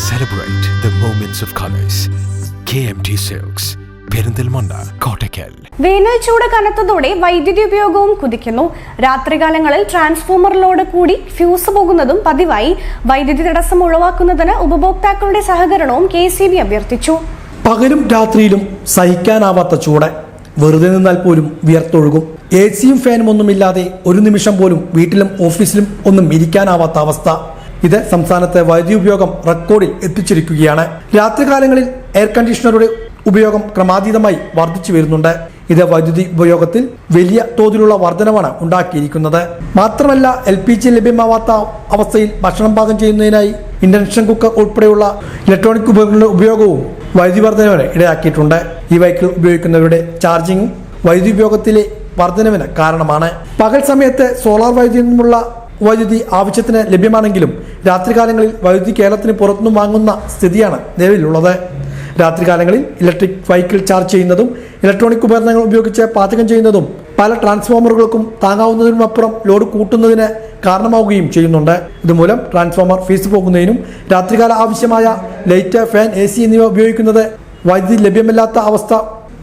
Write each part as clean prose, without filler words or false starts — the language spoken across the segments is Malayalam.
Celebrate the moments of colors. KMT Silks, Perinthalmanna, Kottakkal. വേനൽ ചൂട് കനത്തതോടെ വൈദ്യുതി ഉപയോഗവും കുതിക്കുന്നു. രാത്രികാലങ്ങളിൽ ട്രാൻസ്ഫോമർ ലോഡ് കൂടി ഫ്യൂസ് പോകുന്നതും പതിവായി. വൈദ്യുതി തടസ്സം ഒഴിവാക്കുന്നതിന് ഉപഭോക്താക്കളുടെ സഹകരണവും KCB അഭ്യർത്ഥിച്ചു. പകലും രാത്രിയിലും സഹിക്കാനാവാത്ത ചൂട്. വെറുതെ നിന്നാൽ പോലും വിയർത്തൊഴുകും. AC-യും ഫാനും ഒന്നുമില്ലാതെ ഒരു നിമിഷം പോലും വീട്ടിലും ഓഫീസിലും ഒന്നും ഇരിക്കാനാവാത്ത അവസ്ഥ. ഇത് സംസ്ഥാനത്തെ വൈദ്യുതി ഉപയോഗം റെക്കോർഡിൽ എത്തിച്ചിരിക്കുകയാണ്. രാത്രികാലങ്ങളിൽ എയർ കണ്ടീഷണറുടെ ഉപയോഗം ക്രമാതീതമായി വർദ്ധിച്ചു വരുന്നുണ്ട്. ഇത് വൈദ്യുതി ഉപയോഗത്തിൽ വലിയ തോതിലുള്ള വർധനവാണ് ഉണ്ടാക്കിയിരിക്കുന്നത്. മാത്രമല്ല, LPG ലഭ്യമാവാത്ത അവസ്ഥയിൽ ഭക്ഷണം പാകം ചെയ്യുന്നതിനായി ഇൻഡക്ഷൻ കുക്കർ ഉൾപ്പെടെയുള്ള ഇലക്ട്രോണിക് ഉപകരണങ്ങളുടെ ഉപയോഗവും വൈദ്യുതി വർധനവിന് ഇടയാക്കിയിട്ടുണ്ട്. ഈ വെഹിക്കിൾ ഉപയോഗിക്കുന്നവരുടെ ചാർജിങ്ങും വൈദ്യുതി ഉപയോഗത്തിലെ വർധനവിന് കാരണമാണ്. പകൽ സമയത്ത് സോളാർ വൈദ്യുതിയിൽ നിന്നുള്ള വൈദ്യുതി ആവശ്യത്തിന് ലഭ്യമാണെങ്കിലും രാത്രികാലങ്ങളിൽ വൈദ്യുതി കേരളത്തിന് പുറത്തുനിന്ന് വാങ്ങുന്ന സ്ഥിതിയാണ് നിലവിലുള്ളത്. രാത്രികാലങ്ങളിൽ ഇലക്ട്രിക് വെഹിക്കിൾ ചാർജ് ചെയ്യുന്നതും ഇലക്ട്രോണിക് ഉപകരണങ്ങൾ ഉപയോഗിച്ച് പാചകം ചെയ്യുന്നതും പല ട്രാൻസ്ഫോമറുകൾക്കും താങ്ങാവുന്നതിനുമപ്പുറം ലോഡ് കൂട്ടുന്നതിന് കാരണമാവുകയും ചെയ്യുന്നുണ്ട്. ഇതുമൂലം ട്രാൻസ്ഫോമർ ഫീസ് പോകുന്നതിനും രാത്രികാല ആവശ്യമായ ലൈറ്റ്, ഫാൻ, AC എന്നിവ ഉപയോഗിക്കുന്നത് വൈദ്യുതി ലഭ്യമല്ലാത്ത അവസ്ഥ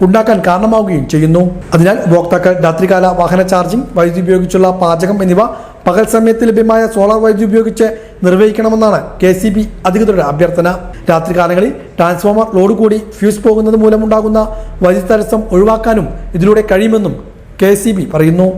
ഉണ്ടാക്കാൻ കാരണമാവുകയും ചെയ്യുന്നു. അതിനാൽ ഉപഭോക്താക്കൾ രാത്രികാല വാഹന ചാർജിംഗ്, വൈദ്യുതി ഉപയോഗിച്ചുള്ള പാചകം എന്നിവ പകൽ സമയത്ത് ലഭ്യമായ സോളാർ വൈദ്യുതി ഉപയോഗിച്ച് നിർവഹിക്കണമെന്നാണ് KCB അധികൃതരുടെ അഭ്യർത്ഥന. രാത്രികാലങ്ങളിൽ ട്രാൻസ്ഫോമർ ലോഡ് കൂടി ഫ്യൂസ് പോകുന്നത് മൂലമുണ്ടാകുന്ന വൈദ്യുതി തടസ്സം ഒഴിവാക്കാനും ഇതിലൂടെ കഴിയുമെന്നും KCB പറയുന്നു.